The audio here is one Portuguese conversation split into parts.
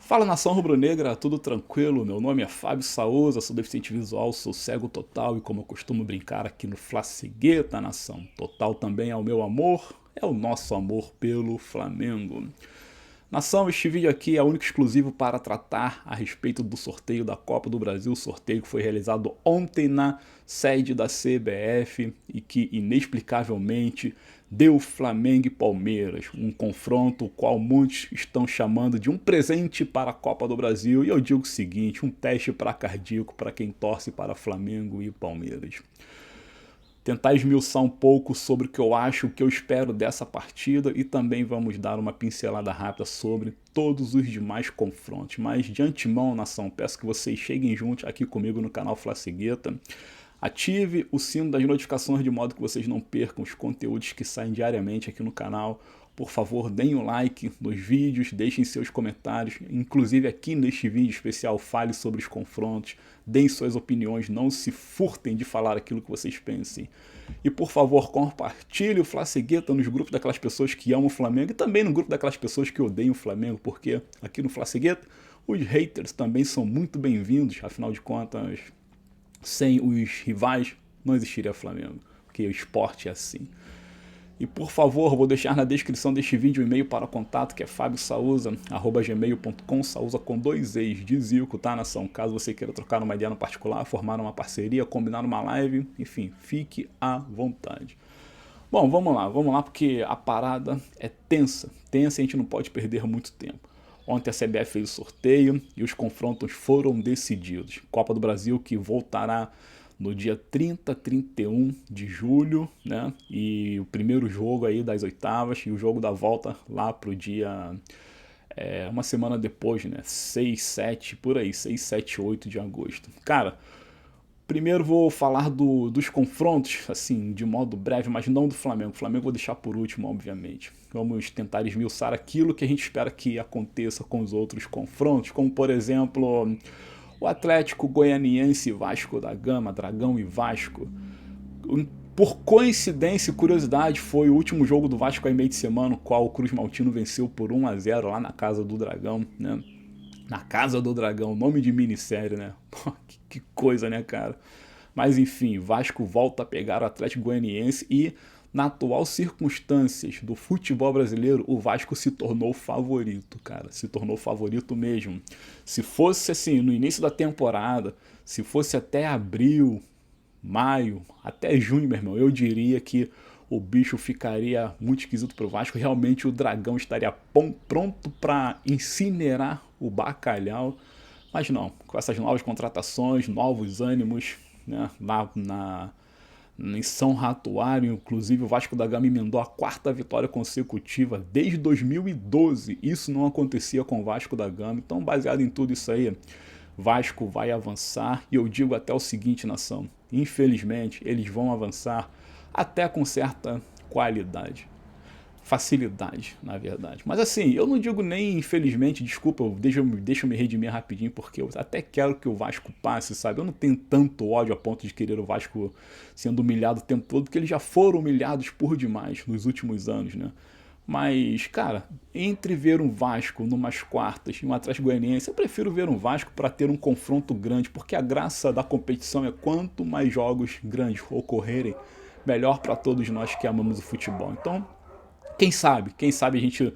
Fala, nação rubro-negra, tudo tranquilo? Meu nome é Fábio Saúza, sou deficiente visual, sou cego total e como eu costumo brincar aqui no Fla-Cegueta, nação. Total também é o meu amor, é o nosso amor pelo Flamengo. Nação, este vídeo aqui é único e exclusivo para tratar a respeito do sorteio da Copa do Brasil, sorteio que foi realizado ontem na sede da CBF e que inexplicavelmente deu Flamengo e Palmeiras, um confronto o qual muitos estão chamando de um presente para a Copa do Brasil, e eu digo o seguinte, um teste para cardíaco para quem torce para Flamengo e Palmeiras. Tentar esmiuçar um pouco sobre o que eu acho, o que eu espero dessa partida e também vamos dar uma pincelada rápida sobre todos os demais confrontos. Mas de antemão, nação, peço que vocês cheguem juntos aqui comigo no canal Fla-Cegueta. Ative o sino das notificações de modo que vocês não percam os conteúdos que saem diariamente aqui no canal. Por favor, deem um like nos vídeos, deixem seus comentários, inclusive aqui neste vídeo especial fale sobre os confrontos, deem suas opiniões, não se furtem de falar aquilo que vocês pensem. E por favor, compartilhe o Fla-Cegueta nos grupos daquelas pessoas que amam o Flamengo e também no grupo daquelas pessoas que odeiam o Flamengo, porque aqui no Fla-Cegueta os haters também são muito bem-vindos, afinal de contas, sem os rivais não existiria Flamengo, porque o esporte é assim. E por favor, vou deixar na descrição deste vídeo o e-mail para contato, que é fabiosauza@gmail.com, Sauza com 2 E's de Zico, tá, nação? Caso você queira trocar uma ideia no particular, formar uma parceria, combinar uma live, enfim, fique à vontade. Bom, vamos lá, porque a parada é tensa e a gente não pode perder muito tempo. Ontem a CBF fez o sorteio e os confrontos foram decididos. Copa do Brasil que voltará no dia 30, 31 de julho, né? E o primeiro jogo aí das oitavas e o jogo da volta lá pro dia, uma semana depois, né? 6, 7, por aí, 6, 7, 8 de agosto. Cara, primeiro vou falar dos confrontos, assim, de modo breve, mas não do Flamengo. O Flamengo vou deixar por último, obviamente. Vamos tentar esmiuçar aquilo que a gente espera que aconteça com os outros confrontos, como por exemplo o Atlético Goianiense e Vasco da Gama, Dragão e Vasco. Por coincidência e curiosidade, foi o último jogo do Vasco aí meio de semana, o qual o Cruz Maltino venceu por 1-0 lá na Casa do Dragão, né? Na Casa do Dragão, nome de minissérie, né? Pô, que coisa, né, cara? Mas enfim, Vasco volta a pegar o Atlético Goianiense e, na atual circunstâncias do futebol brasileiro, o Vasco se tornou favorito, cara. Se tornou favorito mesmo. Se fosse assim, no início da temporada, se fosse até abril, maio, até junho, meu irmão, eu diria que o bicho ficaria muito esquisito pro Vasco. Realmente o Dragão estaria pronto para incinerar o bacalhau. Mas não, com essas novas contratações, novos ânimos, né, em São Ratoário, inclusive o Vasco da Gama emendou a 4ª vitória consecutiva desde 2012. Isso não acontecia com o Vasco da Gama. Então, baseado em tudo isso aí, Vasco vai avançar. E eu digo até o seguinte, nação: infelizmente, eles vão avançar até com certa qualidade. Facilidade, na verdade. Mas assim, eu não digo nem infelizmente, desculpa, deixa eu me redimir rapidinho, porque eu até quero que o Vasco passe, sabe? Eu não tenho tanto ódio a ponto de querer o Vasco sendo humilhado o tempo todo, porque eles já foram humilhados por demais nos últimos anos, né? Mas, cara, entre ver um Vasco numas quartas e um Atlético Goianiense, eu prefiro ver um Vasco para ter um confronto grande, porque a graça da competição é quanto mais jogos grandes ocorrerem, melhor para todos nós que amamos o futebol. Então, quem sabe a gente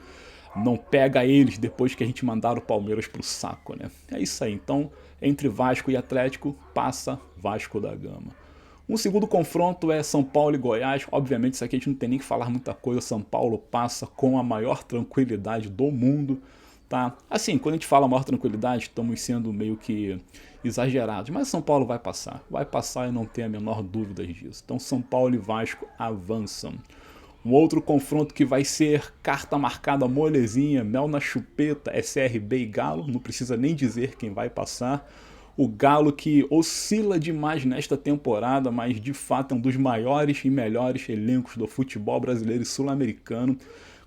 não pega eles depois que a gente mandar o Palmeiras pro saco, né? É isso aí. Então, entre Vasco e Atlético, passa Vasco da Gama. Um segundo confronto é São Paulo e Goiás. Obviamente, isso aqui a gente não tem nem que falar muita coisa. São Paulo passa com a maior tranquilidade do mundo, tá? Assim, quando a gente fala maior tranquilidade, estamos sendo meio que exagerados. Mas São Paulo vai passar. Vai passar e não tem a menor dúvida disso. Então, São Paulo e Vasco avançam. Um outro confronto que vai ser carta marcada molezinha, mel na chupeta, é CRB e Galo. Não precisa nem dizer quem vai passar. O Galo que oscila demais nesta temporada, mas de fato é um dos maiores e melhores elencos do futebol brasileiro e sul-americano.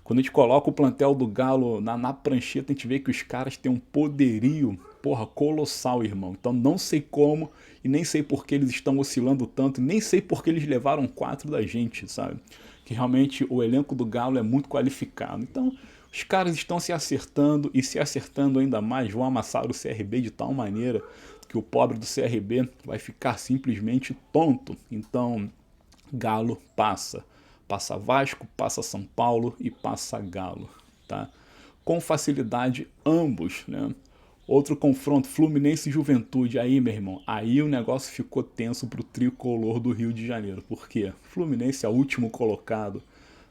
Quando a gente coloca o plantel do Galo na prancheta, a gente vê que os caras têm um poderio, porra, colossal, irmão. Então não sei como e nem sei por que eles estão oscilando tanto, nem sei por que eles levaram 4 da gente, sabe? Que realmente o elenco do Galo é muito qualificado. Então, Os caras estão se acertando e se acertando ainda mais, vão amassar o CRB de tal maneira que o pobre do CRB vai ficar simplesmente tonto. Então, Galo passa. Passa Vasco, passa São Paulo e passa Galo, tá? Com facilidade ambos, né? Outro confronto, Fluminense e Juventude. Aí, meu irmão, aí o negócio ficou tenso pro tricolor do Rio de Janeiro. Por quê? Fluminense é o último colocado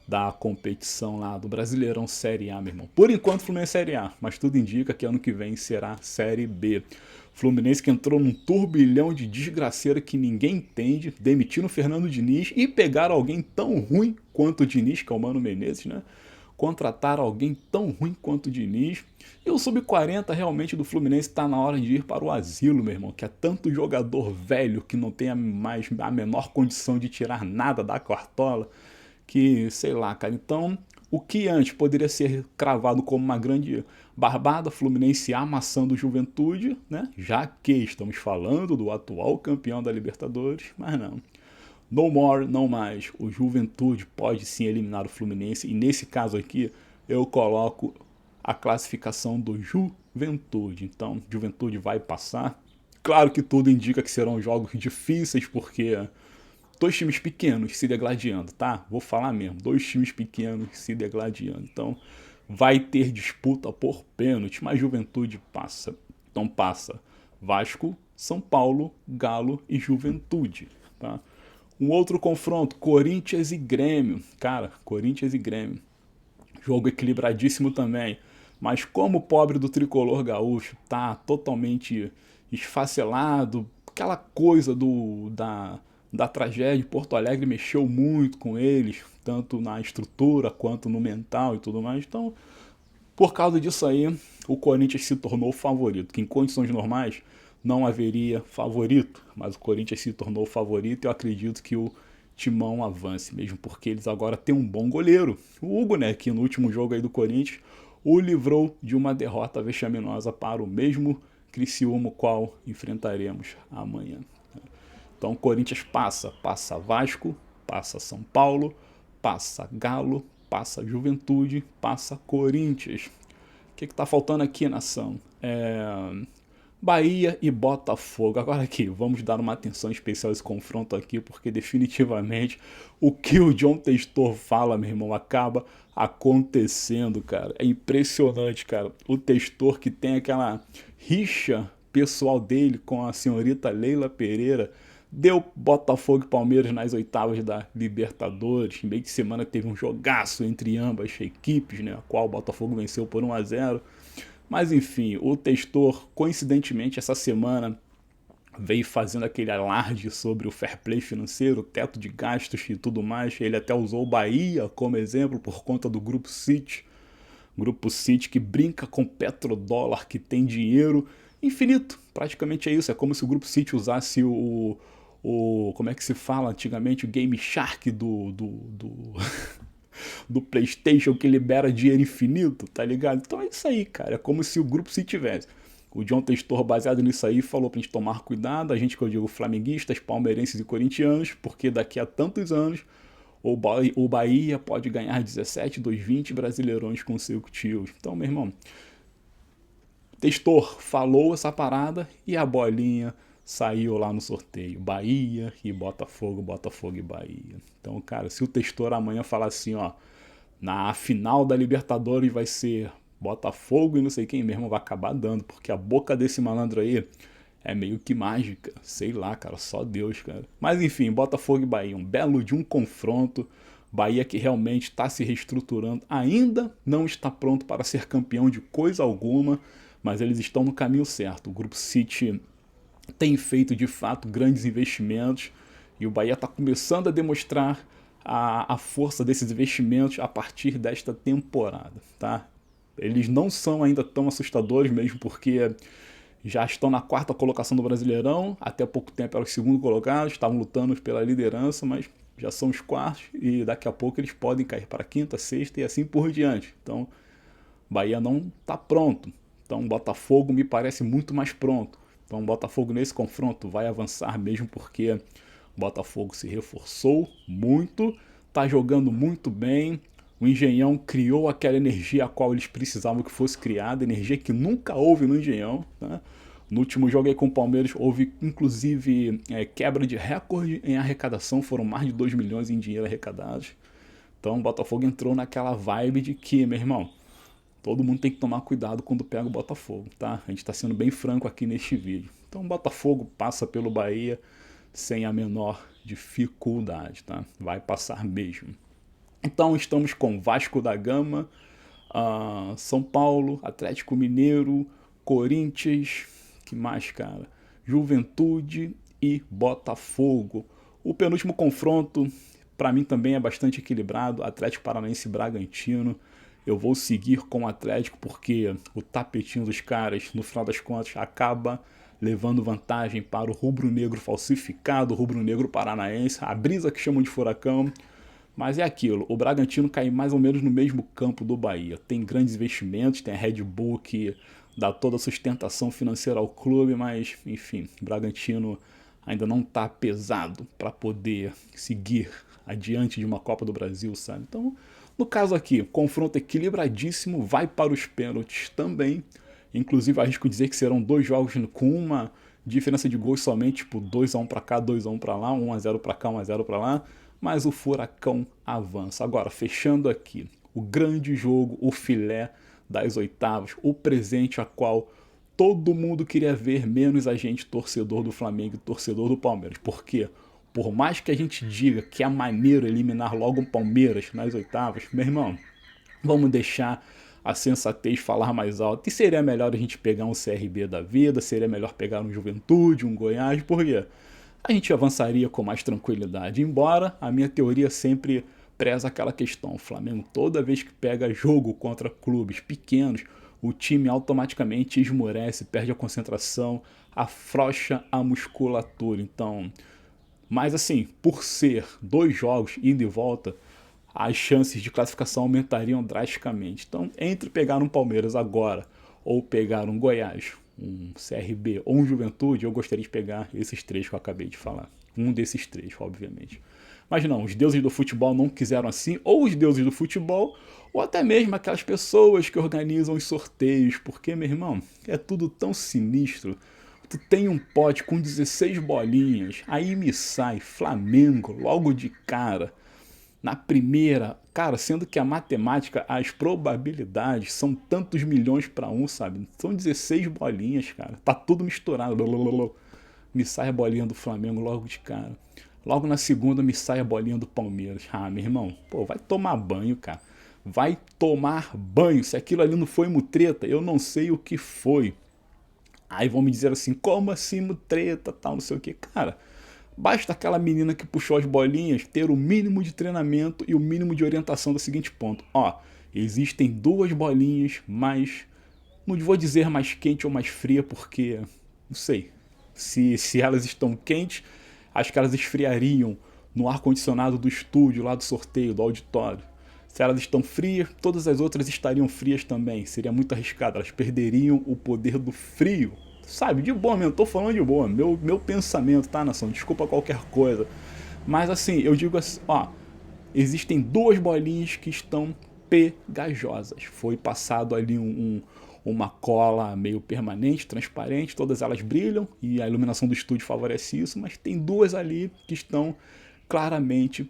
da competição lá do Brasileirão Série A, meu irmão. Por enquanto, Fluminense Série A, mas tudo indica que ano que vem será Série B. Fluminense que entrou num turbilhão de desgraceira que ninguém entende, demitiram o Fernando Diniz e pegaram alguém tão ruim quanto o Diniz, que é o Mano Menezes, né? Contrataram alguém tão ruim quanto o Diniz. E o sub-40 realmente do Fluminense está na hora de ir para o asilo, meu irmão, que é tanto jogador velho que não tem mais a menor condição de tirar nada da cartola, que, sei lá, cara. Então, o que antes poderia ser cravado como uma grande barbada, Fluminense amassando Juventude, né? Já que estamos falando do atual campeão da Libertadores, mas não. No more, não mais. O Juventude pode sim eliminar o Fluminense. E nesse caso aqui, eu coloco a classificação do Juventude. Então, Juventude vai passar. Claro que tudo indica que serão jogos difíceis, porque dois times pequenos se degladiando, tá? Vou falar mesmo. Dois times pequenos se degladiando. Então, vai ter disputa por pênalti, mas Juventude passa. Então, passa Vasco, São Paulo, Galo e Juventude, tá? Um outro confronto, Corinthians e Grêmio. Cara, Corinthians e Grêmio. Jogo equilibradíssimo também. Mas como o pobre do tricolor gaúcho tá totalmente esfacelado, aquela coisa da tragédia, Porto Alegre mexeu muito com eles, tanto na estrutura quanto no mental e tudo mais. Então, por causa disso aí, o Corinthians se tornou o favorito, que em condições normais não haveria favorito, mas o Corinthians se tornou o favorito e eu acredito que o Timão avance, mesmo porque eles agora têm um bom goleiro. O Hugo, né, que no último jogo aí do Corinthians, o livrou de uma derrota vexaminosa para o mesmo Criciúma, o qual enfrentaremos amanhã. Então o Corinthians passa Vasco, passa São Paulo, passa Galo, passa Juventude, passa Corinthians. O que está faltando aqui, nação? Bahia e Botafogo. Agora aqui, vamos dar uma atenção especial a esse confronto aqui, porque definitivamente o que o John Textor fala, meu irmão, acaba acontecendo, cara. É impressionante, cara. O Textor que tem aquela rixa pessoal dele com a senhorita Leila Pereira, deu Botafogo e Palmeiras nas oitavas da Libertadores. Em meio de semana teve um jogaço entre ambas equipes, né? A qual o Botafogo venceu por 1-0. Mas enfim, o Textor, coincidentemente, essa semana veio fazendo aquele alarde sobre o fair play financeiro, teto de gastos e tudo mais. Ele até usou o Bahia como exemplo por conta do Grupo City. Grupo City que brinca com petrodólar, que tem dinheiro infinito. Praticamente é isso. É como se o Grupo City usasse como é que se fala antigamente, o Game Shark do PlayStation, que libera dinheiro infinito, tá ligado? Então é isso aí, cara. É como se o grupo se tivesse. O John Textor, baseado nisso aí, falou pra gente tomar cuidado, a gente que eu digo flamenguistas, palmeirenses e corintianos, porque daqui a tantos anos o Bahia pode ganhar 17 dos 20 brasileirões consecutivos. Então, meu irmão, Textor falou essa parada e a bolinha saiu lá no sorteio. Bahia e Botafogo, Botafogo e Bahia. Então, cara, se o Textor amanhã falar assim, ó, na final da Libertadores vai ser Botafogo e não sei quem mesmo, vai acabar dando, porque a boca desse malandro aí é meio que mágica. Sei lá, cara, só Deus, cara. Mas enfim, Botafogo e Bahia, um belo de um confronto. Bahia que realmente está se reestruturando, ainda não está pronto para ser campeão de coisa alguma, mas eles estão no caminho certo. O Grupo City tem feito de fato grandes investimentos e o Bahia está começando a demonstrar a força desses investimentos a partir desta temporada, tá? Eles não são ainda tão assustadores mesmo porque já estão na quarta colocação do Brasileirão, até pouco tempo eram os segundos colocados, estavam lutando pela liderança, mas já são os quartos e daqui a pouco eles podem cair para a quinta, sexta e assim por diante. Então, Bahia não está pronto. Então, Botafogo me parece muito mais pronto. Então, Botafogo nesse confronto vai avançar mesmo porque o Botafogo se reforçou muito, está jogando muito bem. O Engenhão criou aquela energia a qual eles precisavam que fosse criada, energia que nunca houve no Engenhão, tá? No último jogo aí com o Palmeiras houve inclusive quebra de recorde em arrecadação, foram mais de 2 milhões em dinheiro arrecadados. Então o Botafogo entrou naquela vibe de que, meu irmão, todo mundo tem que tomar cuidado quando pega o Botafogo, tá? A gente tá sendo bem franco aqui neste vídeo. Então o Botafogo passa pelo Bahia sem a menor dificuldade, tá? Vai passar mesmo. Então estamos com Vasco da Gama, São Paulo, Atlético Mineiro, Corinthians, que mais, cara? Juventude e Botafogo. O penúltimo confronto, para mim também é bastante equilibrado, Atlético Paranaense e Bragantino. Eu vou seguir com o Atlético porque o tapetinho dos caras, no final das contas, acaba levando vantagem para o rubro-negro falsificado, o rubro-negro paranaense, a brisa que chamam de furacão. Mas é aquilo, o Bragantino cai mais ou menos no mesmo campo do Bahia. Tem grandes investimentos, tem a Red Bull que dá toda a sustentação financeira ao clube, mas, enfim, o Bragantino ainda não está pesado para poder seguir adiante de uma Copa do Brasil, sabe? Então, no caso aqui, confronto equilibradíssimo, vai para os pênaltis também. Inclusive, arrisco dizer que serão 2 jogos com uma diferença de gols somente, tipo 2-1 para cá, 2-1 para lá, 1-0 para cá, 1-0 para lá. Mas o Furacão avança. Agora, fechando aqui, o grande jogo, o filé das oitavas, o presente a qual todo mundo queria ver, menos a gente, torcedor do Flamengo e torcedor do Palmeiras. Por quê? Por mais que a gente diga que é maneiro eliminar logo o Palmeiras nas oitavas, meu irmão, vamos deixar a sensatez falar mais alto. E seria melhor a gente pegar um CRB da vida, seria melhor pegar um Juventude, um Goiás, por quê? A gente avançaria com mais tranquilidade. Embora a minha teoria sempre preza aquela questão. O Flamengo, toda vez que pega jogo contra clubes pequenos, o time automaticamente esmorece, perde a concentração, afrouxa a musculatura. Então, mas assim, por ser 2 jogos indo e volta, as chances de classificação aumentariam drasticamente. Então, entre pegar um Palmeiras agora ou pegar um Goiás, um CRB ou um Juventude, eu gostaria de pegar esses 3 que eu acabei de falar. Um desses 3, obviamente. Mas não, os deuses do futebol não quiseram assim, ou os deuses do futebol, ou até mesmo aquelas pessoas que organizam os sorteios, porque, meu irmão, é tudo tão sinistro. Tu tem um pote com 16 bolinhas, aí me sai Flamengo logo de cara. Na primeira, cara, sendo que a matemática, as probabilidades são tantos milhões para um, sabe? São 16 bolinhas, cara. Tá tudo misturado. Me sai a bolinha do Flamengo logo de cara. Logo na segunda me sai a bolinha do Palmeiras. Ah, meu irmão, pô, vai tomar banho, cara. Vai tomar banho. Se aquilo ali não foi mutreta, eu não sei o que foi. Aí vão me dizer assim, como assim mutreta, tal, não sei o que. Cara, basta aquela menina que puxou as bolinhas ter o mínimo de treinamento e o mínimo de orientação do seguinte ponto. Ó, existem 2 bolinhas mais, não vou dizer mais quente ou mais fria, porque, não sei, se elas estão quentes, acho que elas esfriariam no ar-condicionado do estúdio, lá do sorteio, do auditório. Se elas estão frias, todas as outras estariam frias também. Seria muito arriscado, elas perderiam o poder do frio. Sabe, de boa mesmo, tô falando de boa. Meu pensamento, tá, nação? Desculpa qualquer coisa. Mas assim, eu digo assim, ó, existem 2 bolinhas que estão pegajosas. Foi passado ali uma cola meio permanente, transparente, todas elas brilham e a iluminação do estúdio favorece isso, mas tem 2 ali que estão claramente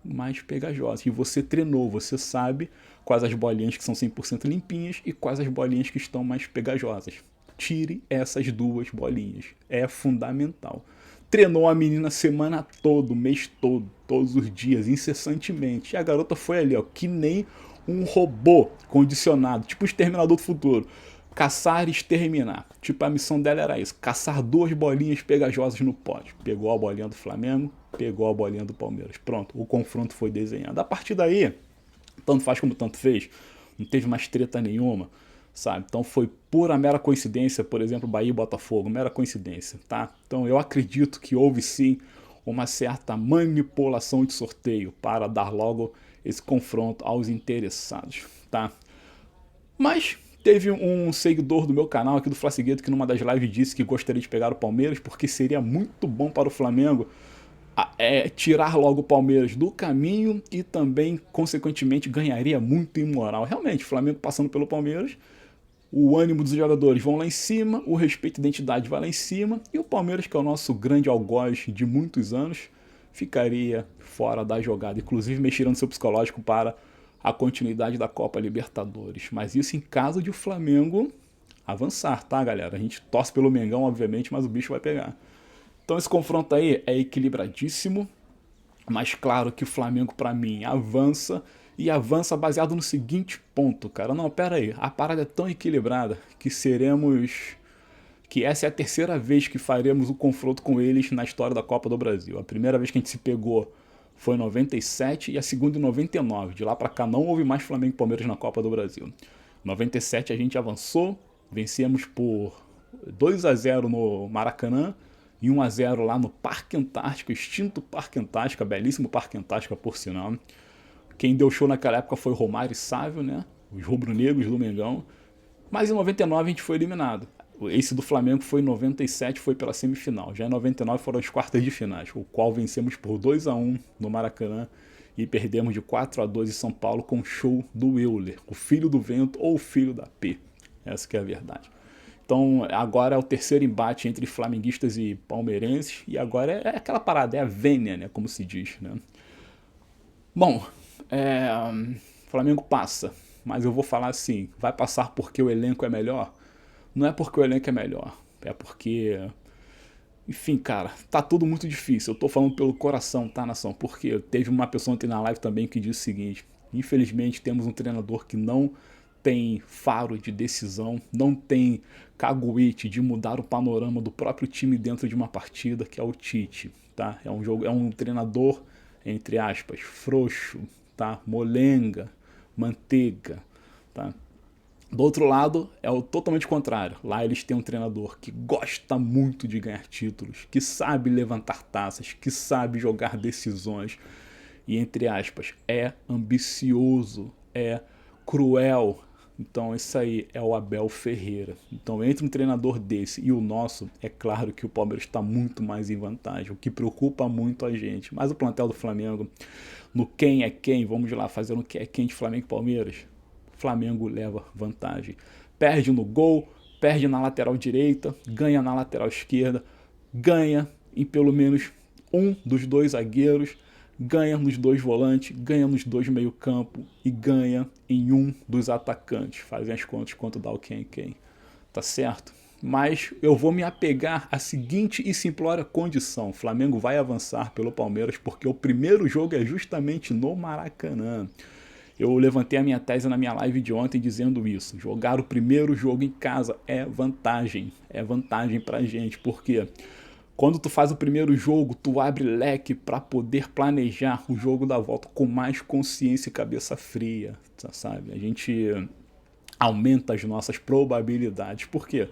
mais pegajosas. E você treinou, você sabe quais as bolinhas que são 100% limpinhas e quais as bolinhas que estão mais pegajosas. Tire essas 2 bolinhas, é fundamental. Treinou a menina a semana toda, o mês todo, todos os dias, incessantemente. E a garota foi ali, ó, que nem um robô condicionado, tipo o Exterminador do Futuro. Caçar e exterminar. Tipo, a missão dela era isso, caçar 2 bolinhas pegajosas no pote. Pegou a bolinha do Flamengo, pegou a bolinha do Palmeiras. Pronto, o confronto foi desenhado. A partir daí, tanto faz como tanto fez, não teve mais treta nenhuma, sabe? Então foi pura mera coincidência, por exemplo, Bahia e Botafogo, mera coincidência, tá? Então eu acredito que houve sim uma certa manipulação de sorteio para dar logo esse confronto aos interessados, tá? Mas teve um seguidor do meu canal aqui do Flacigueto que numa das lives disse que gostaria de pegar o Palmeiras porque seria muito bom para o Flamengo. tirar logo o Palmeiras do caminho e também, consequentemente, ganharia muito em moral. Realmente, o Flamengo passando pelo Palmeiras, o ânimo dos jogadores vão lá em cima, o respeito e identidade vai lá em cima, e o Palmeiras, que é o nosso grande algoz de muitos anos, ficaria fora da jogada, inclusive mexeria no seu psicológico para a continuidade da Copa Libertadores. Mas isso em caso de o Flamengo avançar, tá, galera? A gente torce pelo Mengão, obviamente, mas o bicho vai pegar. Então esse confronto aí é equilibradíssimo, mas claro que o Flamengo para mim avança e avança baseado no seguinte ponto, cara. Não, pera aí, a parada é tão equilibrada que essa é a terceira vez que faremos o confronto com eles na história da Copa do Brasil. A primeira vez que a gente se pegou foi em 97 e a segunda em 99. De lá para cá não houve mais Flamengo e Palmeiras na Copa do Brasil. Em 97 a gente avançou, vencemos por 2-0 no Maracanã e 1-0 lá no Parque Antártico, extinto Parque Antártica, belíssimo Parque Antártica por sinal. Quem deu show naquela época foi Romário e Sávio, né? Os rubro-negros do Mengão. Mas em 99 a gente foi eliminado. Esse do Flamengo foi em 97, foi pela semifinal. Já em 99 foram as quartas de finais, o qual vencemos por 2-1 no Maracanã e perdemos de 4-2 em São Paulo com o show do Euler, o filho do vento ou o filho da P. Essa que é a verdade. Então agora é o terceiro embate entre flamenguistas e palmeirenses e agora é aquela parada, é a vênia, né, como se diz, né? Bom, Flamengo passa, mas eu vou falar assim, vai passar porque o elenco é melhor? Não é porque o elenco é melhor, é porque, enfim, cara, tá tudo muito difícil. Eu tô falando pelo coração, tá, nação? Porque teve uma pessoa ontem na live também que disse o seguinte: infelizmente temos um treinador que não tem faro de decisão, não tem caguete de mudar o panorama do próprio time dentro de uma partida, que é o Tite, tá? É um treinador, entre aspas, frouxo, tá? Molenga, manteiga, tá? Do outro lado, é o totalmente contrário. Lá eles têm um treinador que gosta muito de ganhar títulos, que sabe levantar taças, que sabe jogar decisões e, entre aspas, é ambicioso, é cruel. Então isso aí é o Abel Ferreira. Então entre um treinador desse e o nosso, é claro que o Palmeiras está muito mais em vantagem, o que preocupa muito a gente. Mas o plantel do Flamengo, no quem é quem, vamos lá fazer um quem é quem de Flamengo e Palmeiras, Flamengo leva vantagem. Perde no gol, perde na lateral direita, ganha na lateral esquerda, ganha em pelo menos um dos dois zagueiros, ganha nos dois volantes, ganha nos dois meio-campo e ganha em um dos atacantes. Fazem as contas quanto dá o quem. Tá certo? Mas eu vou me apegar à seguinte e simplória condição: o Flamengo vai avançar pelo Palmeiras porque o primeiro jogo é justamente no Maracanã. Eu levantei a minha tese na minha live de ontem dizendo isso. Jogar o primeiro jogo em casa é vantagem pra gente, porque quando tu faz o primeiro jogo, tu abre leque para poder planejar o jogo da volta com mais consciência e cabeça fria, sabe? A gente aumenta as nossas probabilidades. Por quê?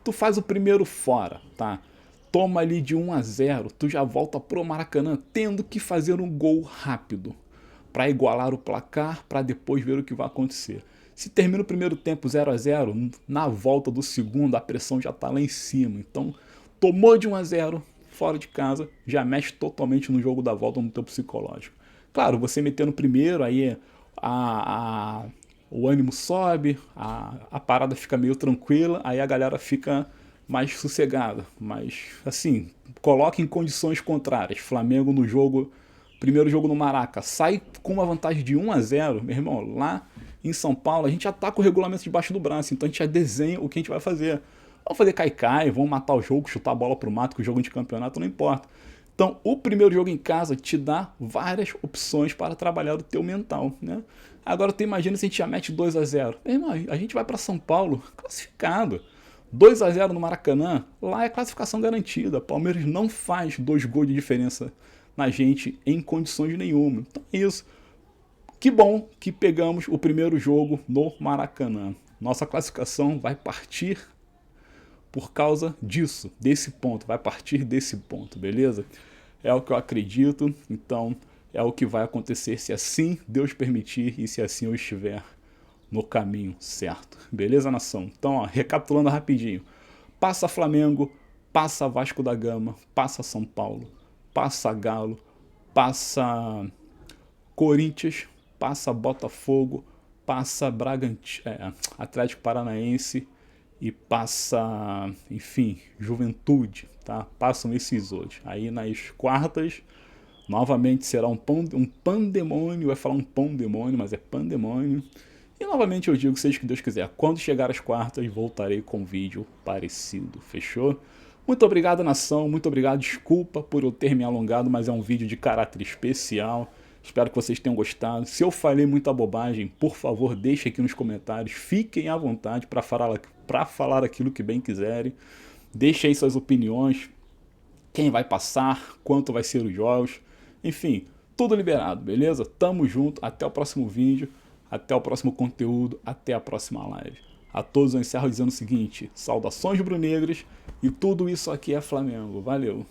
Tu faz o primeiro fora, tá? Toma ali de 1-0, tu já volta pro Maracanã tendo que fazer um gol rápido para igualar o placar, para depois ver o que vai acontecer. Se termina o primeiro tempo 0-0, na volta do segundo a pressão já está lá em cima. Então, tomou de 1-0 fora de casa, já mexe totalmente no jogo da volta, no teu psicológico. Claro, você metendo primeiro, aí o ânimo sobe, a parada fica meio tranquila, aí a galera fica mais sossegada. Mas, assim, coloque em condições contrárias. Flamengo no jogo, primeiro jogo no Maraca, sai com uma vantagem de 1-0, meu irmão, lá em São Paulo, a gente já tá com o regulamento debaixo do braço, então a gente já desenha o que a gente vai fazer. Vamos fazer cai-cai, vamos matar o jogo, chutar a bola pro mato, que o jogo de campeonato não importa. Então, o primeiro jogo em casa te dá várias opções para trabalhar o teu mental, né? Agora, tu imagina se a gente já mete 2-0. Meu irmão, a gente vai para São Paulo classificado. 2-0 no Maracanã, lá é classificação garantida. Palmeiras não faz 2 gols de diferença na gente em condições nenhuma. Então é isso. Que bom que pegamos o primeiro jogo no Maracanã. Nossa classificação vai partir por causa disso, desse ponto, vai partir desse ponto, beleza? É o que eu acredito, então é o que vai acontecer se assim Deus permitir e se assim eu estiver no caminho certo. Beleza, nação? Então, ó, recapitulando rapidinho. Passa Flamengo, passa Vasco da Gama, passa São Paulo, passa Galo, passa Corinthians, passa Botafogo, passa Atlético Paranaense e passa, enfim, Juventude, tá? Passam esses outros. Aí nas quartas, novamente será um pandemônio, eu ia falar um pandemônio, mas é pandemônio. E novamente eu digo, seja o que Deus quiser, quando chegar às quartas voltarei com um vídeo parecido, fechou? Muito obrigado, nação, muito obrigado, desculpa por eu ter me alongado, mas é um vídeo de caráter especial. Espero que vocês tenham gostado. Se eu falei muita bobagem, por favor, deixe aqui nos comentários. Fiquem à vontade para falar aquilo que bem quiserem. Deixe aí suas opiniões. Quem vai passar, quanto vai ser os jogos. Enfim, tudo liberado, beleza? Tamo junto, até o próximo vídeo, até o próximo conteúdo, até a próxima live. A todos eu encerro dizendo o seguinte, saudações brunegras e tudo isso aqui é Flamengo. Valeu!